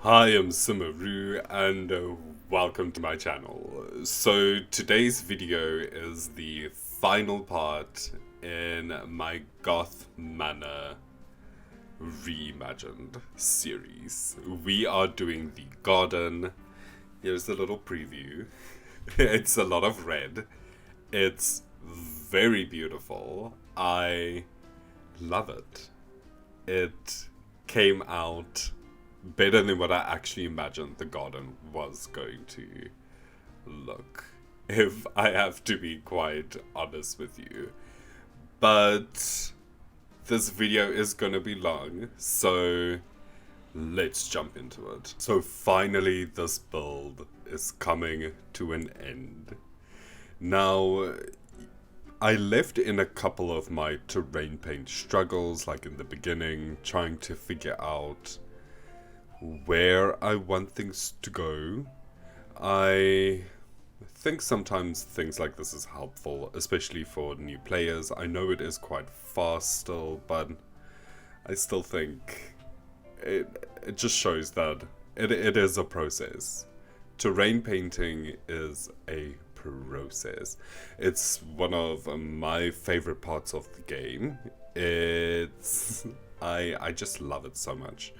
Hi, I'm Sumaru and welcome to my channel. So today's video is the final part in my Goth Manor Reimagined series. We are doing the garden. Here's a little preview. It's a lot of red. It's very beautiful. I love it. It came out better than what I actually imagined the garden was going to look, if I have to be quite honest with you. But this video is gonna be long, so let's jump into it. So finally, this build is coming to an end. Now, I left in a couple of my terrain paint struggles, like in the beginning, trying to figure out where I want things to go. I think sometimes things like this is helpful, especially for new players. I know it is quite fast still, but I still think it just shows that it is a process. Terrain painting is a process. It's one of my favorite parts of the game. It's I just love it so much.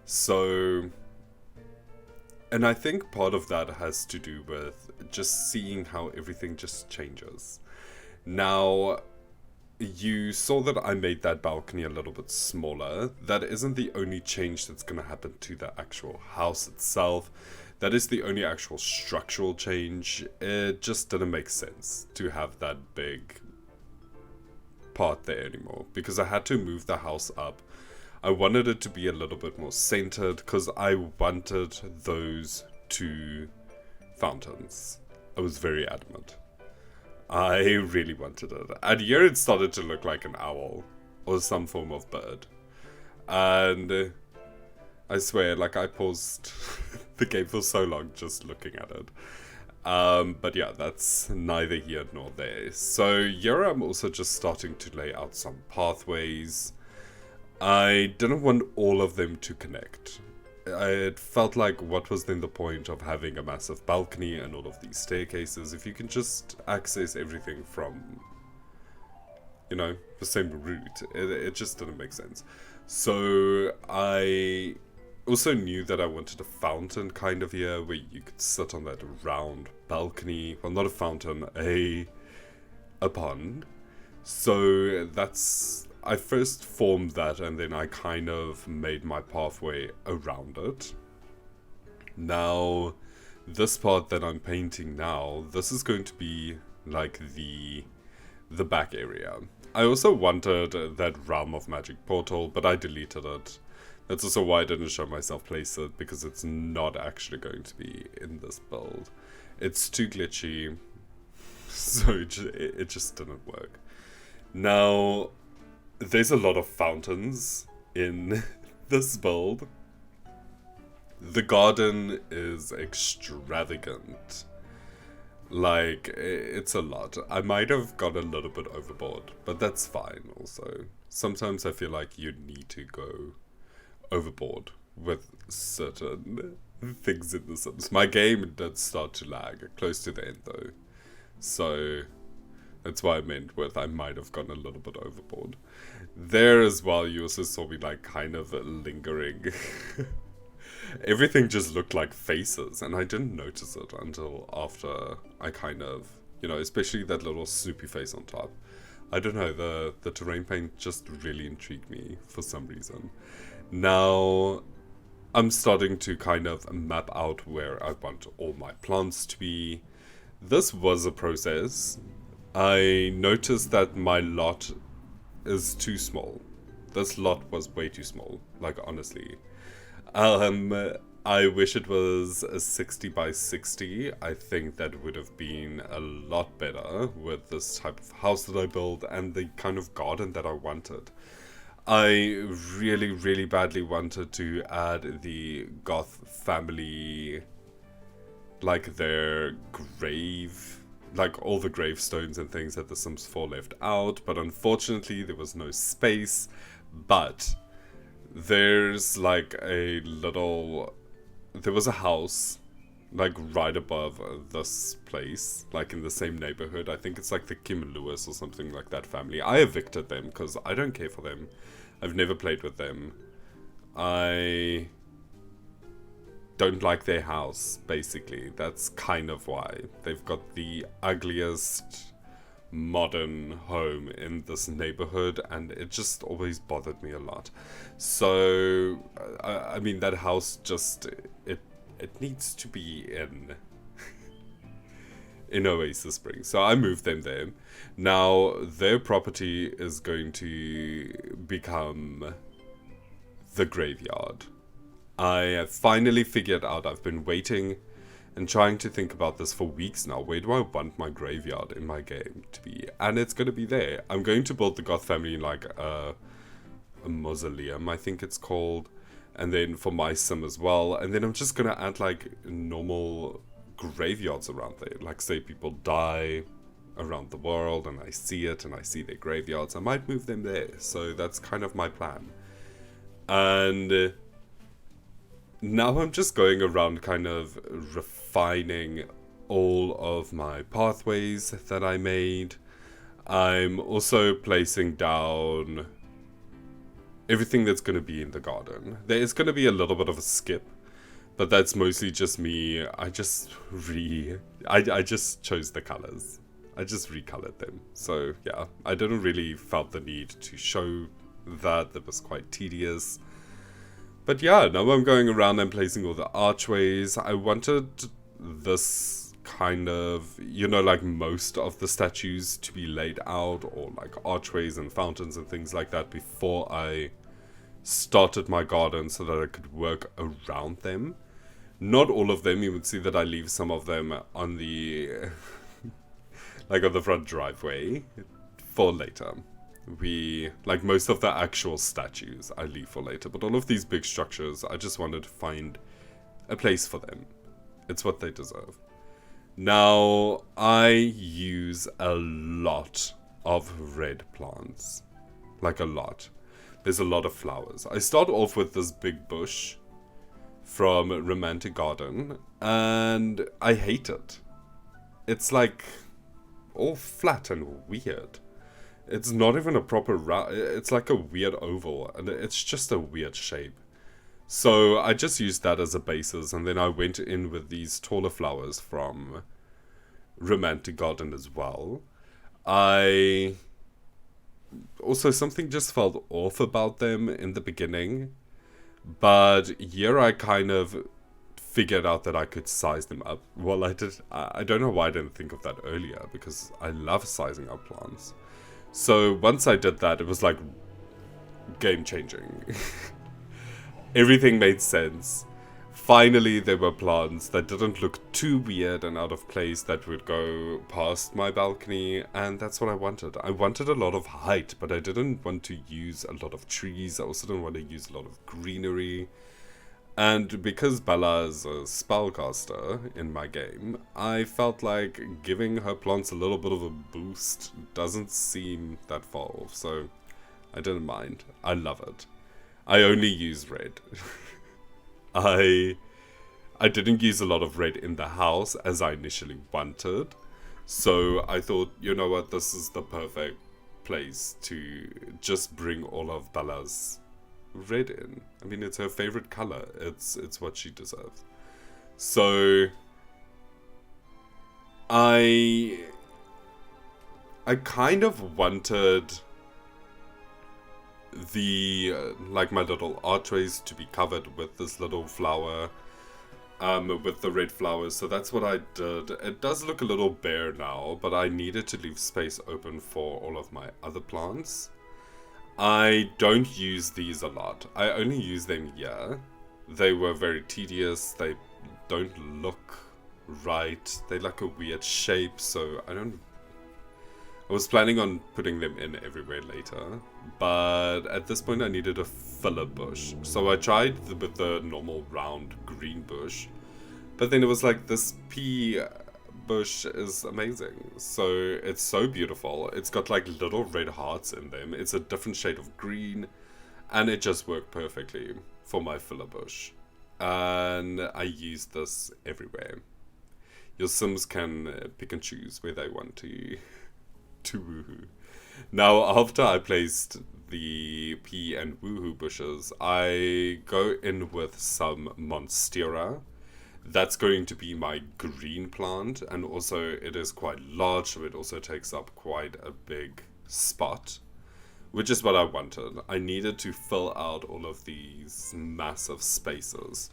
So, and I think part of that has to do with just seeing how everything just changes. Now, you saw that I made that balcony a little bit smaller. That isn't the only change that's going to happen to the actual house itself. That is the only actual structural change. It just didn't make sense to have that big part there anymore because I had to move the house up. I wanted it to be a little bit more centered because I wanted those two fountains. I was very adamant. I really wanted it. And here it started to look like an owl or some form of bird. And I swear, like I paused the game for so long just looking at it. But yeah, that's neither here nor there. So here I'm also just starting to lay out some pathways. I didn't want all of them to connect. It felt like what was then the point of having a massive balcony and all of these staircases if you can just access everything from, the same route. It just didn't make sense. So I also knew that I wanted a fountain kind of here where you could sit on that round balcony. Well, not a fountain, a pond. So I first formed that and then I kind of made my pathway around it. Now, this part that I'm painting now, this is going to be like the back area. I also wanted that Realm of Magic portal, but I deleted it. That's also why I didn't show myself place it, because it's not actually going to be in this build. It's too glitchy, so it just didn't work. Now, there's a lot of fountains in this build. The garden is extravagant. Like, it's a lot. I might have gone a little bit overboard, but that's fine also. Sometimes I feel like you need to go overboard with certain things in The Sims. My game did start to lag close to the end though. So that's what I meant with I might have gone a little bit overboard. There as well, you also saw me like kind of lingering. Everything just looked like faces, and I didn't notice it until after I kind of, especially that little Snoopy face on top. I don't know, the terrain paint just really intrigued me for some reason. Now, I'm starting to kind of map out where I want all my plants to be. This was a process. I noticed that my lot is too small. This lot was way too small, like honestly. I wish it was a 60 by 60. I think that would have been a lot better with this type of house that I built and the kind of garden that I wanted. I really, really badly wanted to add the Goth family, like their grave, like all the gravestones and things that the Sims 4 left out, but unfortunately there was no space. But there's like a little there was a house like right above this place, like in the same neighborhood. I think it's like the Kim Lewis or something like that family. I evicted them because I don't care for them. I've never played with them. I don't like their house, basically. That's kind of why. They've got the ugliest modern home in this neighborhood, and it just always bothered me a lot. So, I mean, that house just, it needs to be in Oasis Springs. So I moved them there. Now, their property is going to become the graveyard. I have finally figured out, I've been waiting and trying to think about this for weeks now. Where do I want my graveyard in my game to be? And it's going to be there. I'm going to build the Goth family like a mausoleum, I think it's called. And then for my sim as well. And then I'm just going to add like normal graveyards around there. Like say people die around the world and I see it and I see their graveyards. I might move them there. So that's kind of my plan. And now I'm just going around kind of refining all of my pathways that I made. I'm also placing down everything that's going to be in the garden. There is going to be a little bit of a skip, but that's mostly just me. I just chose the colors. I just recolored them. So yeah, I didn't really felt the need to show that. That was quite tedious. But yeah, now I'm going around and placing all the archways. I wanted this kind of, you know, like most of the statues to be laid out, or like archways and fountains and things like that before I started my garden, so that I could work around them. Not all of them. You would see that I leave some of them on the like on the front driveway for later. Like most of the actual statues I leave for later, but all of these big structures, I just wanted to find a place for them. It's what they deserve. Now, I use a lot of red plants. Like a lot. There's a lot of flowers. I start off with this big bush from Romantic Garden, and I hate it. It's like all flat and weird. It's not even a proper round. It's like a weird oval, and it's just a weird shape. So I just used that as a basis, and then I went in with these taller flowers from Romantic Garden as well. I also, something just felt off about them in the beginning, but here I kind of figured out that I could size them up. Well, I don't know why I didn't think of that earlier, because I love sizing up plants. So once I did that, it was like game changing. Everything made sense. Finally, there were plants that didn't look too weird and out of place that would go past my balcony, and that's what I wanted. I wanted a lot of height, but I didn't want to use a lot of trees. I also didn't want to use a lot of greenery. And because Bella is a spellcaster in my game, I felt like giving her plants a little bit of a boost doesn't seem that far off, so I didn't mind. I love it. I only use red. I didn't use a lot of red in the house as I initially wanted, so I thought, you know what, this is the perfect place to just bring all of Bella's red in. I mean, it's her favorite color. It's what she deserves. So I kind of wanted the like my little archways to be covered with this little flower, with the red flowers. So that's what I did. It does look a little bare now, but I needed to leave space open for all of my other plants. I don't use these a lot. I only use them here. They were very tedious. They don't look right. They like a weird shape, so I was planning on putting them in everywhere later, but at this point I needed a filler bush. So I tried with the normal round green bush, but then it was like, this pea bush is amazing. So it's so beautiful. It's got like little red hearts in them. It's a different shade of green, and it just worked perfectly for my filler bush. and I use this everywhere. Your Sims can pick and choose where they want to woohoo. Now, after I placed the pea and woohoo bushes, I go in with some monstera. That's going to be my green plant, and also it is quite large, so it also takes up quite a big spot, which is what I wanted. I needed to fill out all of these massive spaces.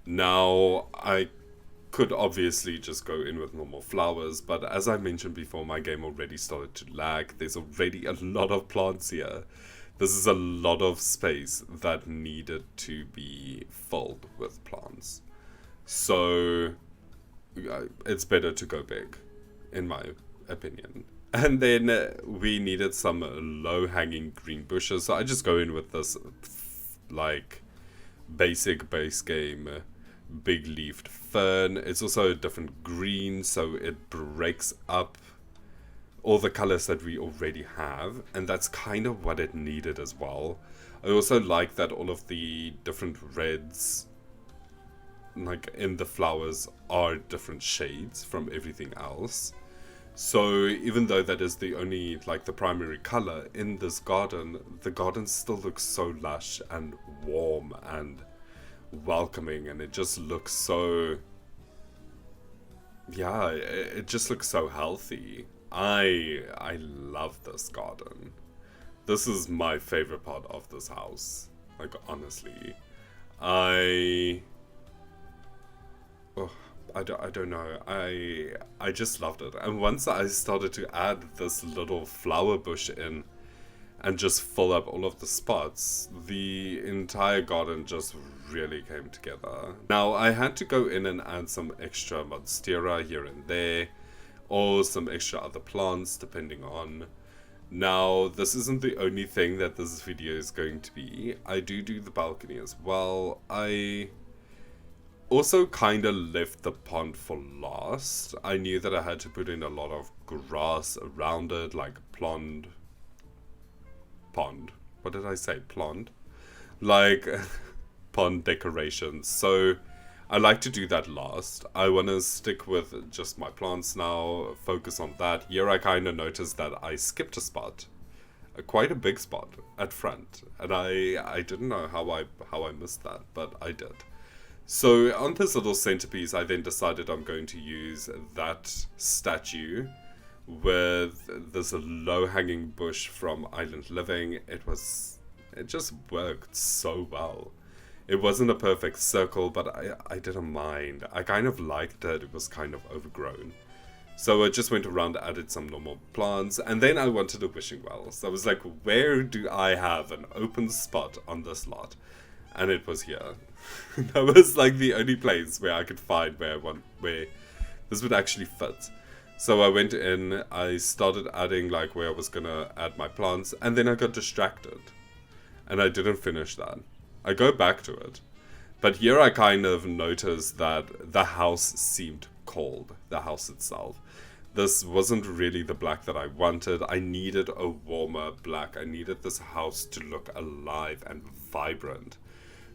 Now, I could obviously just go in with normal flowers, but as I mentioned before, my game already started to lag. There's already a lot of plants here. This is a lot of space that needed to be filled with plants. So it's better to go big, in my opinion. And then we needed some low-hanging green bushes, so I just go in with this like basic base game big leafed fern. It's also a different green, so it breaks up all the colors that we already have, and that's kind of what it needed as well. I also like that all of the different reds like in the flowers are different shades from everything else. So even though that is the only, like, the primary color in this garden, the garden still looks so lush and warm and welcoming, and it just looks so, yeah, it just looks so healthy. I love this garden. This is my favorite part of this house. Like, honestly. I don't know. I just loved it. And once I started to add this little flower bush in and just fill up all of the spots, the entire garden just really came together. Now, I had to go in and add some extra monstera here and there, or some extra other plants, depending on. Now, this isn't the only thing that this video is going to be. I do the balcony as well. I also kind of left the pond for last. I knew that I had to put in a lot of grass around it, like pond. What did I say? Pond? Like pond decorations. So I like to do that last. I want to stick with just my plants now, focus on that. Here I kind of noticed that I skipped a spot. Quite a big spot at front. And I didn't know how I missed that, but I did. So on this little centerpiece, I then decided I'm going to use that statue with this low-hanging bush from Island Living. It just worked so well. It wasn't a perfect circle, but I didn't mind. I kind of liked that it was kind of overgrown. So I just went around, added some normal plants, and then I wanted a wishing well. So I was like, where do I have an open spot on this lot? And it was here. That was like the only place where I could find where this would actually fit. So I went in, I started adding like where I was gonna add my plants, and then I got distracted. And I didn't finish that. I go back to it. But here I kind of noticed that the house seemed cold, the house itself. This wasn't really the black that I wanted. I needed a warmer black. I needed this house to look alive and vibrant.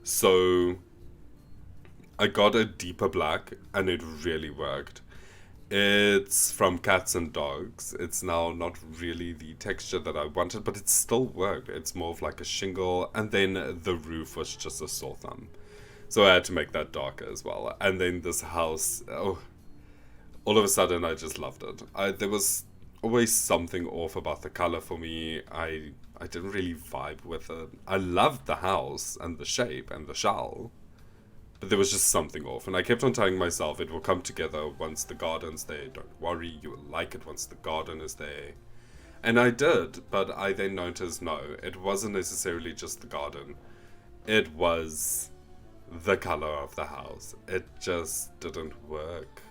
So I got a deeper black, and it really worked. It's from Cats and Dogs. It's now not really the texture that I wanted, but it still worked. It's more of like a shingle, and then the roof was just a sore thumb. So I had to make that darker as well. And then this house, all of a sudden I just loved it. There was always something off about the color for me. I didn't really vibe with it. I loved the house and the shape and the shell, but there was just something off. And I kept on telling myself it will come together once the garden's there. Don't worry, you will like it once the garden is there. And I did, but I then noticed no, it wasn't necessarily just the garden. It was the color of the house. It just didn't work.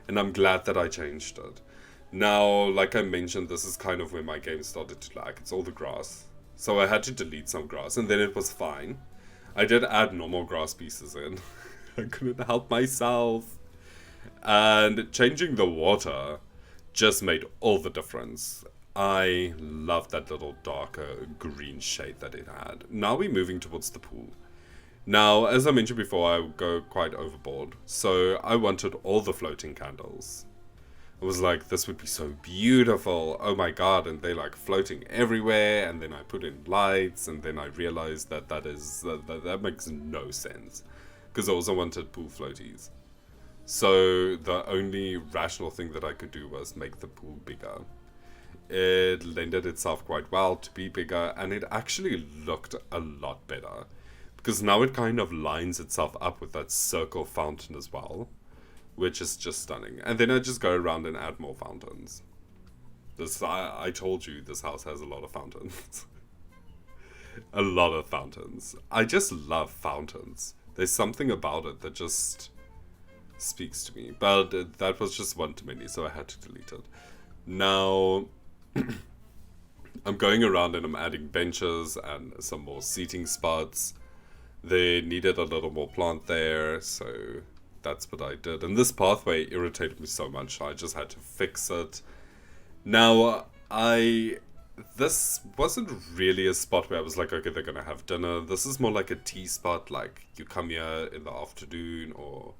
And I'm glad that I changed it. Now, like I mentioned, this is kind of where my game started to lag. It's all the grass. So I had to delete some grass, and then it was fine. I did add normal grass pieces in. I couldn't help myself. And changing the water just made all the difference. I love that little darker green shade that it had. Now we're moving towards the pool. Now, as I mentioned before, I go quite overboard. So I wanted all the floating candles. I was like, this would be so beautiful. Oh my god. And they like floating everywhere. And then I put in lights. And then I realized that that makes no sense. Because I also wanted pool floaties. So the only rational thing that I could do was make the pool bigger. It lended itself quite well to be bigger. And it actually looked a lot better. Because now it kind of lines itself up with that circle fountain as well, which is just stunning. And then I just go around and add more fountains. I told you this house has a lot of fountains. A lot of fountains. I just love fountains. There's something about it that just speaks to me. But that was just one too many, so I had to delete it. Now, I'm going around and I'm adding benches and some more seating spots. They needed a little more plant there, so that's what I did. And this pathway irritated me so much, I just had to fix it. Now, this wasn't really a spot where I was like, okay, they're gonna have dinner. This is more like a tea spot, like you come here in the afternoon or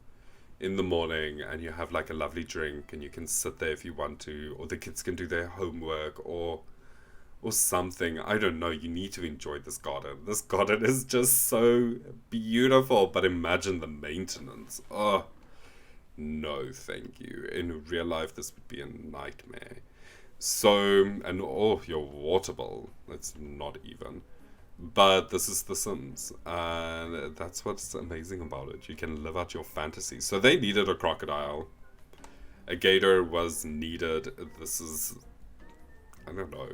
in the morning and you have like a lovely drink and you can sit there if you want to, or the kids can do their homework or something. I don't know. You need to enjoy this garden. This garden is just so beautiful. But imagine the maintenance. Oh, no, thank you. In real life, this would be a nightmare. So, and oh, your water bill. That's not even. But this is The Sims. And that's what's amazing about it. You can live out your fantasy. So they needed a crocodile. A gator was needed. This is, I don't know.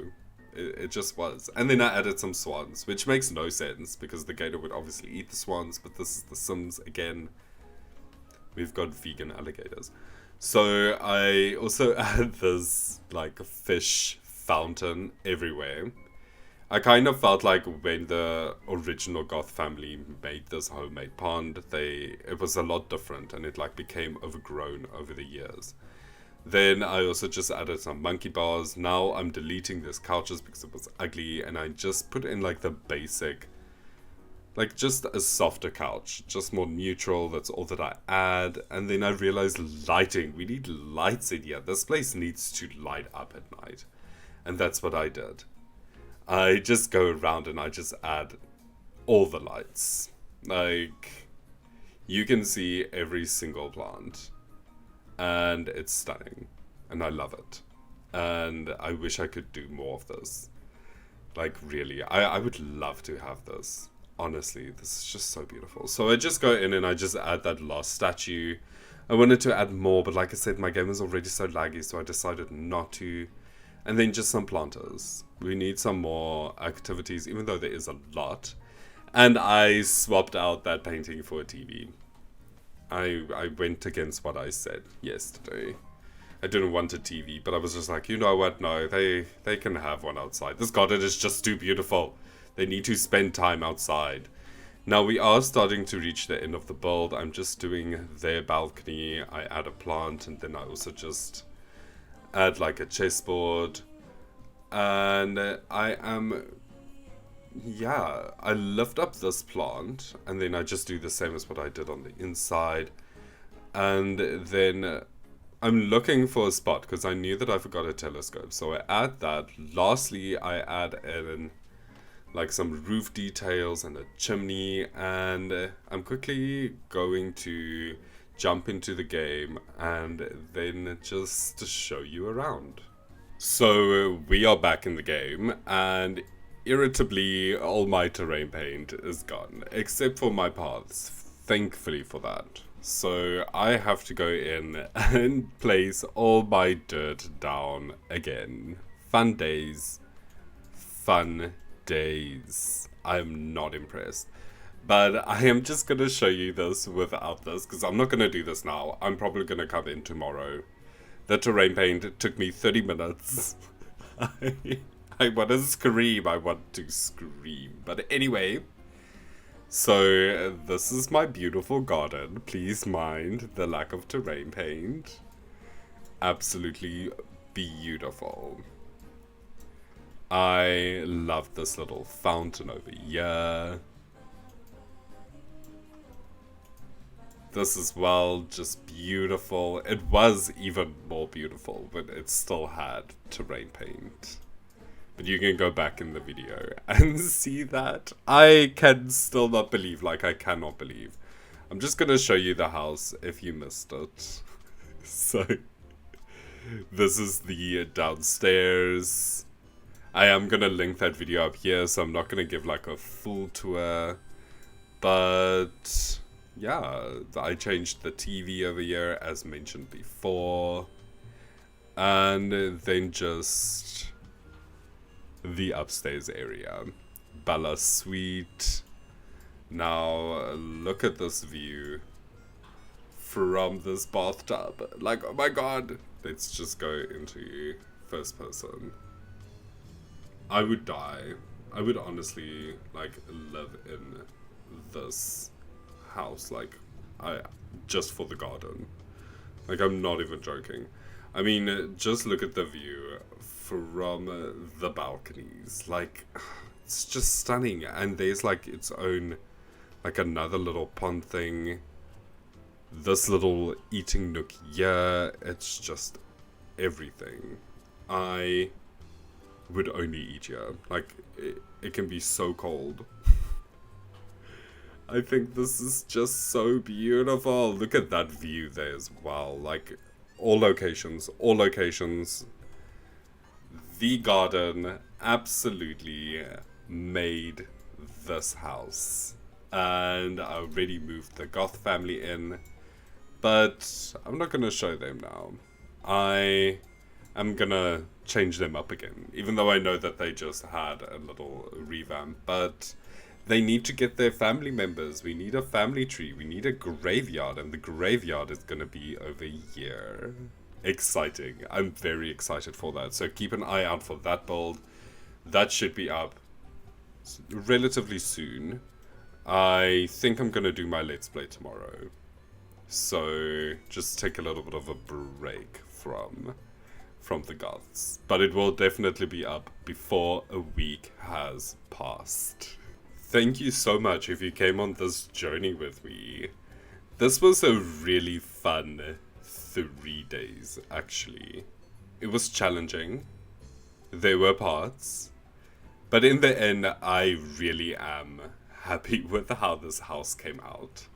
It just was. And then I added some swans, which makes no sense because the gator would obviously eat the swans, but this is The Sims again. We've got vegan alligators. So I also add this like fish fountain everywhere. I kind of felt like when the original Goth family made this homemade pond, it was a lot different and it like became overgrown over the years. Then I also just added some monkey bars. Now I'm deleting these couches because it was ugly. And I just put in like the basic, like just a softer couch. Just more neutral. That's all that I add. And then I realized lighting. We need lights in here. This place needs to light up at night. And that's what I did. I just go around and I just add all the lights. Like, you can see every single plant. And it's stunning. And I love it. And I wish I could do more of this. Like, really. I would love to have this. Honestly, this is just so beautiful. So I just go in and I just add that last statue. I wanted to add more, but like I said, my game is already so laggy, so I decided not to. And then just some planters. We need some more activities, even though there is a lot. And I swapped out that painting for a TV. I went against what I said yesterday. I didn't want a TV, but I was just like, you know what? No, they can have one outside. This garden is just too beautiful. They need to spend time outside. Now we are starting to reach the end of the build. I'm just doing their balcony. I add a plant, and then I also just add like a chessboard. And I lift up this plant and then I just do the same as what I did on the inside. And then I'm looking for a spot because I knew that I forgot a telescope. So I add that. Lastly, I add in like some roof details and a chimney. And I'm quickly going to jump into the game and then just show you around. So we are back in the game and irritably, all my terrain paint is gone, except for my paths. Thankfully for that. So I have to go in and place all my dirt down again. Fun days. Fun days. I'm not impressed. But I am just going to show you this without this, because I'm not going to do this now. I'm probably going to come in tomorrow. The terrain paint took me 30 minutes. I want to scream. I want to scream. But anyway, so this is my beautiful garden. Please mind the lack of terrain paint. Absolutely beautiful. I love this little fountain over here. This as well, just beautiful. It was even more beautiful when it still had terrain paint. But you can go back in the video and see that. I can still not believe, like I cannot believe. I'm just gonna show you the house if you missed it. So, this is the downstairs. I am gonna link that video up here, so I'm not gonna give like a full tour. But yeah, I changed the TV over here as mentioned before. And then just the upstairs area. Bella Suite. Now look at this view from this bathtub. Like, oh my god. Let's just go into first person. I would die. I would honestly like live in this house, like just for the garden. Like, I'm not even joking. I mean, just look at the view from the balconies. Like, it's just stunning. And there's like its own, like another little pond thing. This little eating nook here. It's just everything. I would only eat here. Like, it can be so cold. I think this is just so beautiful. Look at that view there as well. Like, all locations. The garden absolutely made this house. And I already moved the Goth family in. But I'm not going to show them now. I am going to change them up again. Even though I know that they just had a little revamp. But they need to get their family members. We need a family tree. We need a graveyard. And the graveyard is going to be over here. Exciting. I'm very excited for that. So keep an eye out for that build. That should be up relatively soon. I think I'm going to do my Let's Play tomorrow. So just take a little bit of a break from the Goths. But it will definitely be up before a week has passed. Thank you so much if you came on this journey with me. This was a really fun 3 days, actually. It was challenging. There were parts. But in the end, I really am happy with how this house came out.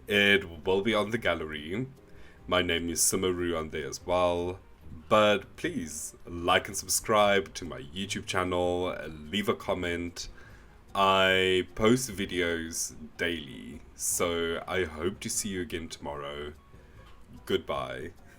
It will be on the gallery. My name is Simaru on there as well. But please, like and subscribe to my YouTube channel. Leave a comment. I post videos daily. So I hope to see you again tomorrow. Goodbye.